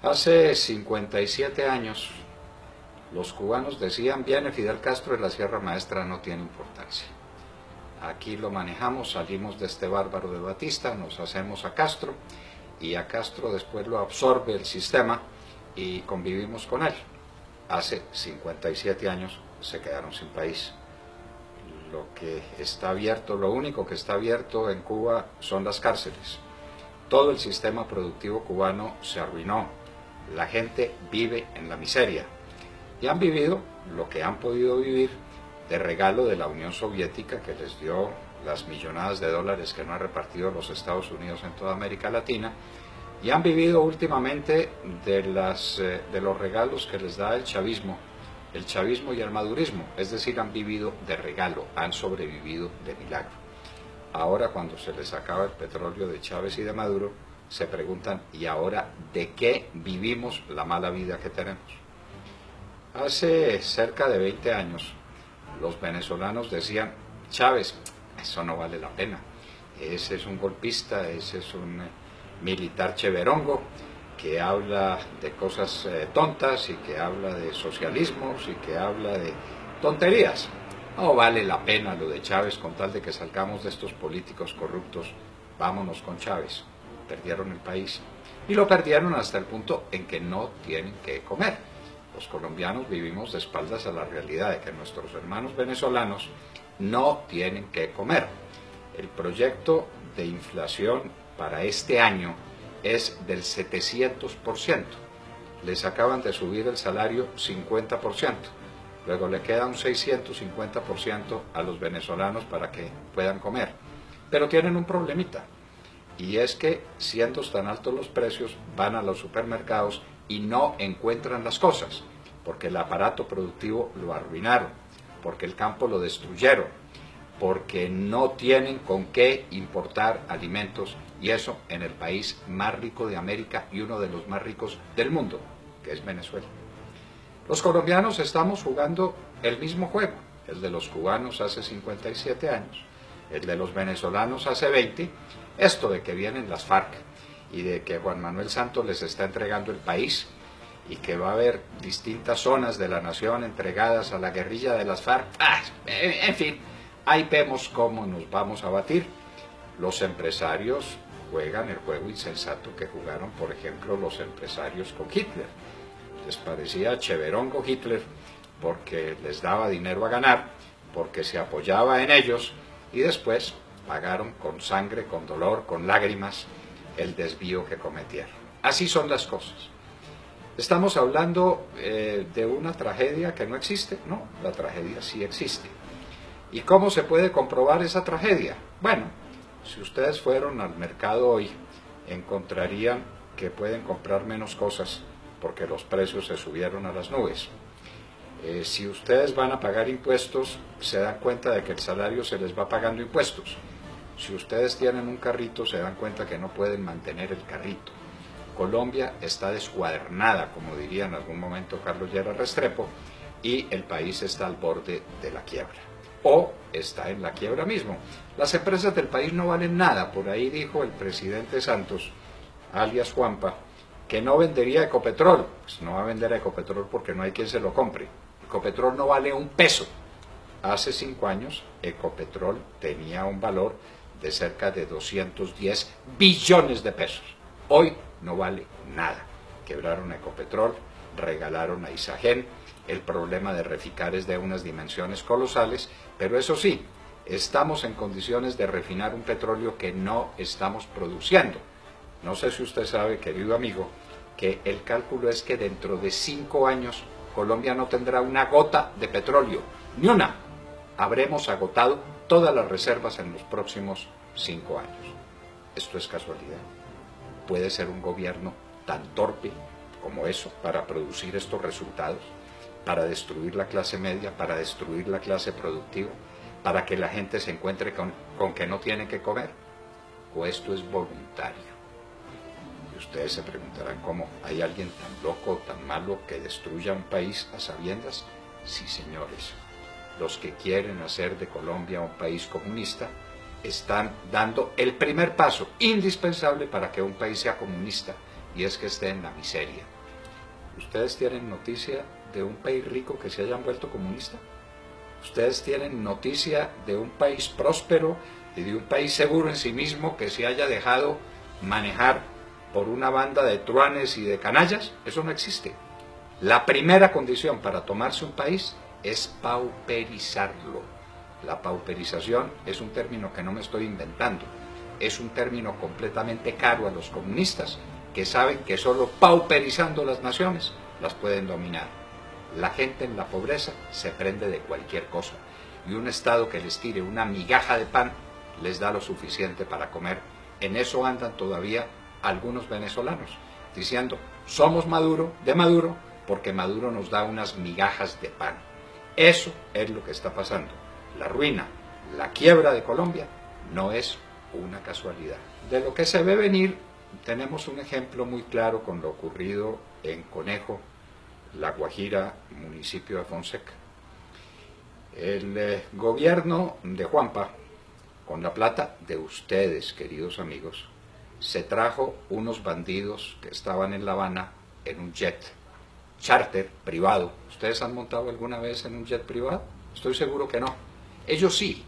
Hace 57 años los cubanos decían: viene Fidel Castro y la Sierra Maestra no tiene importancia. Aquí lo manejamos, salimos de este bárbaro de Batista, nos hacemos a Castro y a Castro después lo absorbe el sistema y convivimos con él. Hace 57 años se quedaron sin país. Lo que está abierto, lo único que está abierto en Cuba son las cárceles. Todo el sistema productivo cubano se arruinó. La gente vive en la miseria. Y han vivido lo que han podido vivir de regalo de la Unión Soviética, que les dio las millonadas de dólares que no ha repartido los Estados Unidos en toda América Latina, y han vivido últimamente de los regalos que les da el chavismo y el madurismo, es decir, han vivido de regalo, han sobrevivido de milagro. Ahora, cuando se les acaba el petróleo de Chávez y de Maduro, se preguntan: ¿y ahora de qué vivimos la mala vida que tenemos? Hace cerca de 20 años, los venezolanos decían: Chávez, eso no vale la pena, ese es un golpista, ese es un militar cheverongo que habla de cosas tontas y que habla de socialismos y que habla de tonterías. No vale la pena lo de Chávez, con tal de que salgamos de estos políticos corruptos, vámonos con Chávez. Perdieron el país y lo perdieron hasta el punto en que no tienen que comer. Los colombianos vivimos de espaldas a la realidad de que nuestros hermanos venezolanos no tienen que comer. El proyecto de inflación para este año es del 700%. Les acaban de subir el salario 50%. Luego le queda un 650% a los venezolanos para que puedan comer. Pero tienen un problemita, y es que, siendo tan altos los precios, van a los supermercados y no encuentran las cosas, porque el aparato productivo lo arruinaron, porque el campo lo destruyeron, porque no tienen con qué importar alimentos, y eso en el país más rico de América y uno de los más ricos del mundo, que es Venezuela. Los colombianos estamos jugando el mismo juego, el de los cubanos hace 57 años, el de los venezolanos hace 20, esto de que vienen las FARC y de que Juan Manuel Santos les está entregando el país y que va a haber distintas zonas de la nación entregadas a la guerrilla de las FARC. En fin, ahí vemos cómo nos vamos a batir. Los empresarios juegan el juego insensato que jugaron, por ejemplo, los empresarios con Hitler. Les parecía cheverongo Hitler porque les daba dinero a ganar, porque se apoyaba en ellos, y después pagaron con sangre, con dolor, con lágrimas el desvío que cometieron. Así son las cosas. Estamos hablando de una tragedia que no existe. No, la tragedia sí existe. ¿Y cómo se puede comprobar esa tragedia? Bueno, si ustedes fueron al mercado hoy, encontrarían que pueden comprar menos cosas porque los precios se subieron a las nubes. Si ustedes van a pagar impuestos, se dan cuenta de que el salario se les va pagando impuestos. Si ustedes tienen un carrito, se dan cuenta que no pueden mantener el carrito. Colombia está descuadernada, como diría en algún momento Carlos Lleras Restrepo, y el país está al borde de la quiebra. O está en la quiebra mismo. Las empresas del país no valen nada. Por ahí dijo el presidente Santos, alias Juanpa, que no vendería Ecopetrol. Pues no va a vender Ecopetrol porque no hay quien se lo compre. Ecopetrol no vale un peso. Hace 5 años Ecopetrol tenía un valor de cerca de 210 billones de pesos. Hoy no vale nada. Quebraron Ecopetrol, regalaron a Isagen. El problema de Reficar es de unas dimensiones colosales, pero eso sí, estamos en condiciones de refinar un petróleo que no estamos produciendo. No sé si usted sabe, querido amigo, que el cálculo es que dentro de 5 años Colombia no tendrá una gota de petróleo, ni una. Habremos agotado todas las reservas en los próximos 5 años. ¿Esto es casualidad? ¿Puede ser un gobierno tan torpe como eso para producir estos resultados? Para destruir la clase media, para destruir la clase productiva, para que la gente se encuentre con que no tiene que comer. ¿O esto es voluntario? Y ustedes se preguntarán: ¿cómo hay alguien tan loco, tan malo, que destruya un país a sabiendas? Sí, señores, los que quieren hacer de Colombia un país comunista están dando el primer paso indispensable para que un país sea comunista, y es que esté en la miseria. ¿Ustedes tienen noticia de un país rico que se haya vuelto comunista? ¿Ustedes tienen noticia de un país próspero y de un país seguro en sí mismo que se haya dejado manejar por una banda de truanes y de canallas? Eso no existe. La primera condición para tomarse un país es pauperizarlo. La pauperización es un término que no me estoy inventando. Es un término completamente caro a los comunistas, que saben que solo pauperizando las naciones las pueden dominar. La gente en la pobreza se prende de cualquier cosa, y un Estado que les tire una migaja de pan les da lo suficiente para comer. En eso andan todavía algunos venezolanos, diciendo, somos Maduro, porque Maduro nos da unas migajas de pan. Eso es lo que está pasando. La ruina, la quiebra de Colombia no es una casualidad. De lo que se ve venir, tenemos un ejemplo muy claro con lo ocurrido en Conejo, La Guajira, municipio de Fonseca. El gobierno de Juanpa, con la plata de ustedes, queridos amigos, se trajo unos bandidos que estaban en La Habana en un jet charter privado. ¿Ustedes han montado alguna vez en un jet privado? Estoy seguro que no. Ellos sí,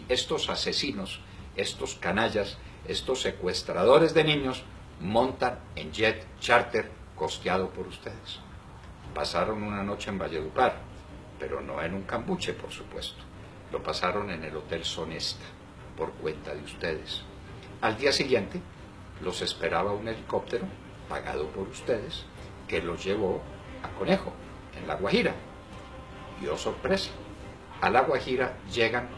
estos asesinos, estos canallas, estos secuestradores de niños, montan en jet charter costeado por ustedes. Pasaron una noche en Valledupar, pero no en un cambuche, por supuesto. Lo pasaron en el Hotel Sonesta, por cuenta de ustedes. Al día siguiente, los esperaba un helicóptero, pagado por ustedes, que los llevó a Conejo, en La Guajira. Y oh sorpresa, a La Guajira llegan,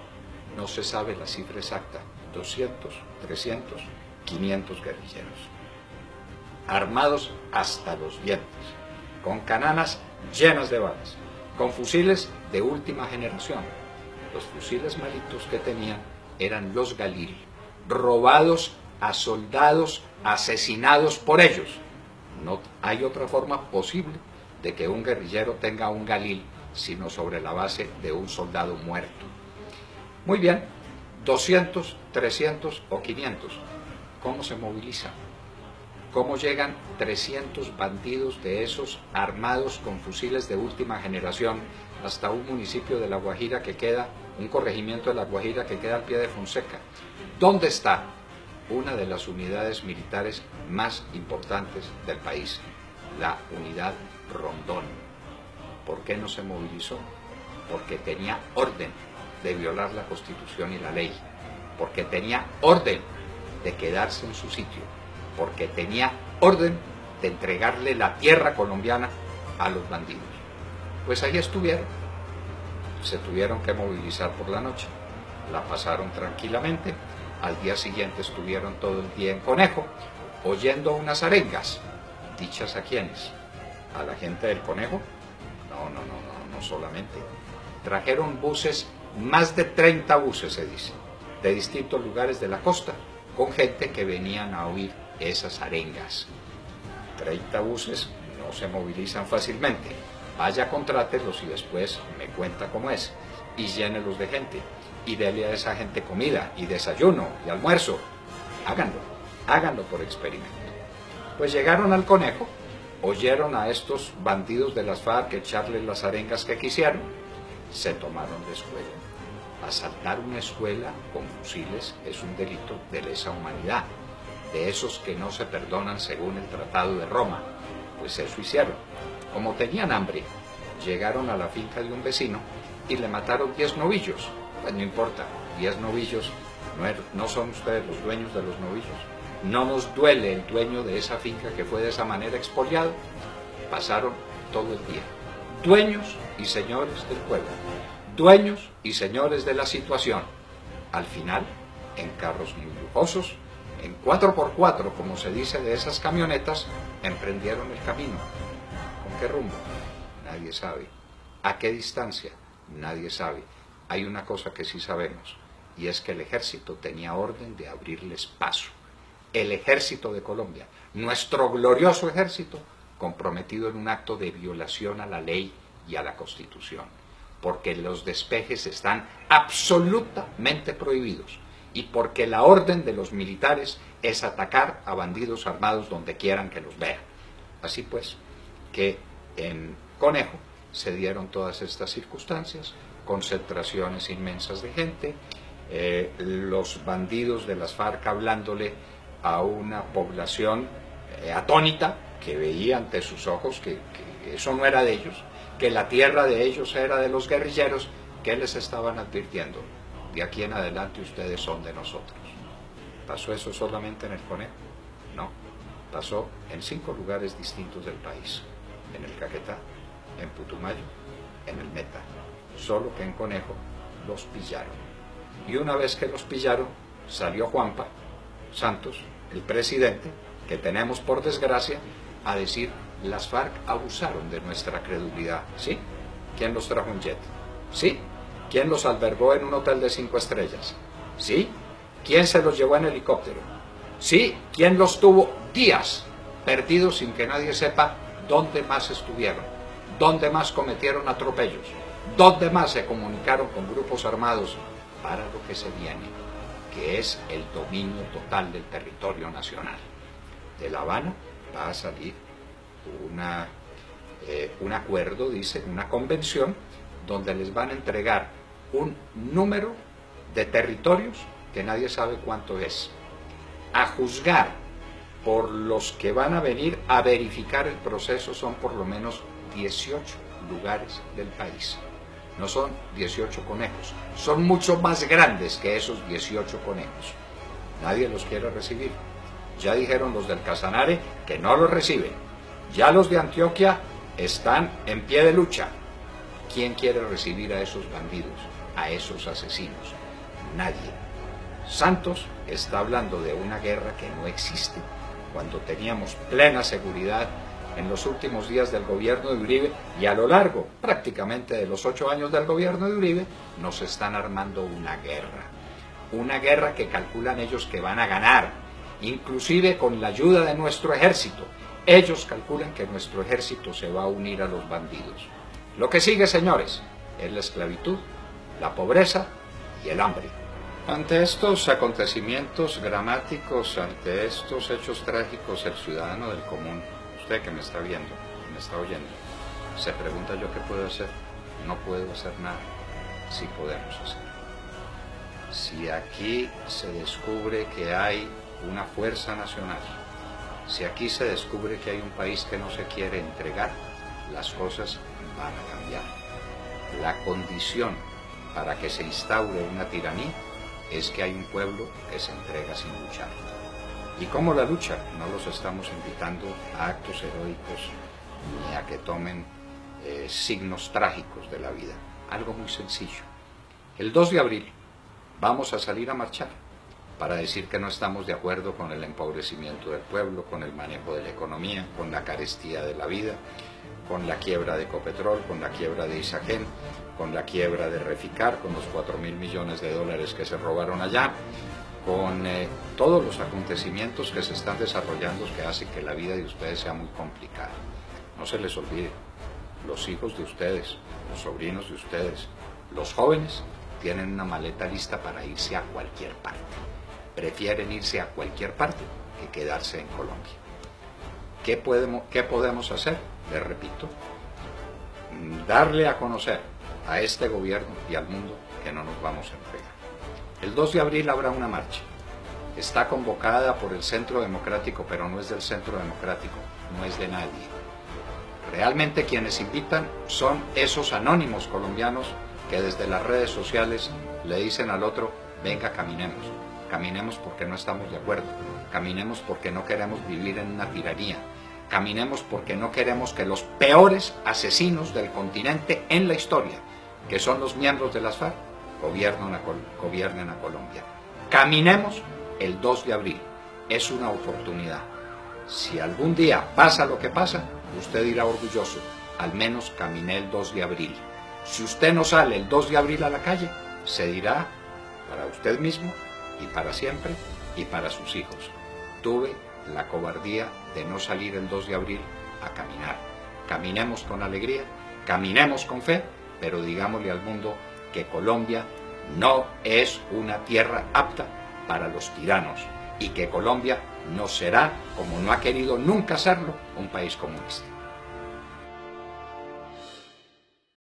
no se sabe la cifra exacta, 200, 300, 500 guerrilleros, armados hasta los dientes, con cananas llenas de balas, con fusiles de última generación. Los fusiles malitos que tenían eran los Galil, robados a soldados asesinados por ellos. No hay otra forma posible de que un guerrillero tenga un Galil sino sobre la base de un soldado muerto. Muy bien, 200, 300 o 500. ¿Cómo se movilizan? ¿Cómo llegan 300 bandidos de esos armados con fusiles de última generación hasta un municipio de La Guajira que queda, un corregimiento de La Guajira que queda al pie de Fonseca? ¿Dónde está una de las unidades militares más importantes del país? La unidad Rondón. ¿Por qué no se movilizó? Porque tenía orden de violar la Constitución y la ley, porque tenía orden de quedarse en su sitio, porque tenía orden de entregarle la tierra colombiana a los bandidos. Pues ahí estuvieron. Se tuvieron que movilizar por la noche, la pasaron tranquilamente. Al día siguiente estuvieron todo el día en Conejo, oyendo unas arengas. ¿Dichas a quiénes? ¿A la gente del Conejo? No solamente. Trajeron buses, más de 30 buses se dice, de distintos lugares de la costa, con gente que venían a oír esas arengas. 30 buses no se movilizan fácilmente. Vaya, contrátelos y después me cuenta cómo es. Y llénelos de gente. Y dele a esa gente comida y desayuno y almuerzo. Háganlo por experimento. Pues llegaron al Conejo, oyeron a estos bandidos de las FARC echarles las arengas que quisieron, se tomaron la escuela. Asaltar una escuela con fusiles es un delito de lesa humanidad, de esos que no se perdonan según el Tratado de Roma. Pues eso hicieron. Como tenían hambre, llegaron a la finca de un vecino y le mataron 10 novillos. Pues no importa, 10 novillos, no son ustedes los dueños de los novillos. No nos duele el dueño de esa finca que fue de esa manera expoliado. Pasaron todo el día. Dueños y señores del pueblo, dueños y señores de la situación. Al final, en carros muy lujosos, en 4x4, como se dice de esas camionetas, emprendieron el camino. ¿Con qué rumbo? Nadie sabe. ¿A qué distancia? Nadie sabe. Hay una cosa que sí sabemos, y es que el ejército tenía orden de abrirles paso. El ejército de Colombia, nuestro glorioso ejército, comprometido en un acto de violación a la ley y a la Constitución, porque los despejes están absolutamente prohibidos y porque la orden de los militares es atacar a bandidos armados donde quieran que los vean. Así pues, que en Conejo se dieron todas estas circunstancias, concentraciones inmensas de gente, los bandidos de las FARC hablándole a una población atónita que veía ante sus ojos que eso no era de ellos, que la tierra de ellos era de los guerrilleros, que les estaban advirtiendo: de aquí en adelante ustedes son de nosotros. ¿Pasó eso solamente en el Conejo? No, pasó en 5 lugares distintos del país: en el Caquetá, en Putumayo, en el Meta. Solo que en Conejo los pillaron. Y una vez que los pillaron, salió Juanpa Santos, el presidente, que tenemos por desgracia, a decir: las FARC abusaron de nuestra credulidad. ¿Sí? ¿Quién los trajo en jet? ¿Sí? ¿Quién los albergó en un hotel de 5 estrellas? ¿Sí? ¿Quién se los llevó en helicóptero? ¿Sí? ¿Quién los tuvo días perdidos sin que nadie sepa dónde más estuvieron? ¿Dónde más cometieron atropellos? ¿Dónde más se comunicaron con grupos armados para lo que se viene, que es el dominio total del territorio nacional? De La Habana va a salir un acuerdo, dice, una convención, donde les van a entregar un número de territorios que nadie sabe cuánto es. A juzgar por los que van a venir a verificar el proceso, son por lo menos 18 lugares del país. No son 18 conejos, son mucho más grandes que esos 18 conejos. Nadie los quiere recibir. Ya dijeron los del Casanare que no los reciben. Ya los de Antioquia están en pie de lucha. ¿Quién quiere recibir a esos bandidos, a esos asesinos? Nadie. Santos está hablando de una guerra que no existe, cuando teníamos plena seguridad en los últimos días del gobierno de Uribe, y a lo largo prácticamente de los 8 años del gobierno de Uribe, nos están armando una guerra que calculan ellos que van a ganar, inclusive con la ayuda de nuestro ejército. Ellos calculan que nuestro ejército se va a unir a los bandidos. Lo que sigue, señores, es la esclavitud, la pobreza y el hambre. Ante estos acontecimientos dramáticos, ante estos hechos trágicos, el ciudadano del común, usted que me está viendo, me está oyendo, se pregunta: ¿yo qué puedo hacer? No puedo hacer nada. Sí podemos hacer. Si aquí se descubre que hay una fuerza nacional, si aquí se descubre que hay un país que no se quiere entregar, las cosas van a cambiar. La condición para que se instaure una tiranía es que hay un pueblo que se entrega sin luchar. ¿Y cómo la lucha? No los estamos invitando a actos heroicos ni a que tomen signos trágicos de la vida. Algo muy sencillo. El 2 de abril vamos a salir a marchar para decir que no estamos de acuerdo con el empobrecimiento del pueblo, con el manejo de la economía, con la carestía de la vida, con la quiebra de Ecopetrol, con la quiebra de Isagen, con la quiebra de Reficar, con los 4.000 millones de dólares que se robaron allá, con todos los acontecimientos que se están desarrollando que hacen que la vida de ustedes sea muy complicada. No se les olvide, los hijos de ustedes, los sobrinos de ustedes, los jóvenes, tienen una maleta lista para irse a cualquier parte. Prefieren irse a cualquier parte que quedarse en Colombia. ¿Qué podemos hacer? Les repito, darle a conocer a este gobierno y al mundo que no nos vamos a entregar. El 2 de abril habrá una marcha. Está convocada por el Centro Democrático, pero no es del Centro Democrático, no es de nadie. Realmente quienes invitan son esos anónimos colombianos que desde las redes sociales le dicen al otro: venga, caminemos. Caminemos porque no estamos de acuerdo. Caminemos porque no queremos vivir en una tiranía. Caminemos porque no queremos que los peores asesinos del continente en la historia, que son los miembros de las FARC, gobiernen a Colombia. Caminemos el 2 de abril. Es una oportunidad. Si algún día pasa lo que pasa, usted dirá orgulloso: al menos caminé el 2 de abril. Si usted no sale el 2 de abril a la calle, se dirá para usted mismo y para siempre y para sus hijos: tuve la cobardía de no salir el 2 de abril a caminar. Caminemos con alegría, caminemos con fe, pero digámosle al mundo que Colombia no es una tierra apta para los tiranos y que Colombia no será, como no ha querido nunca serlo, un país comunista.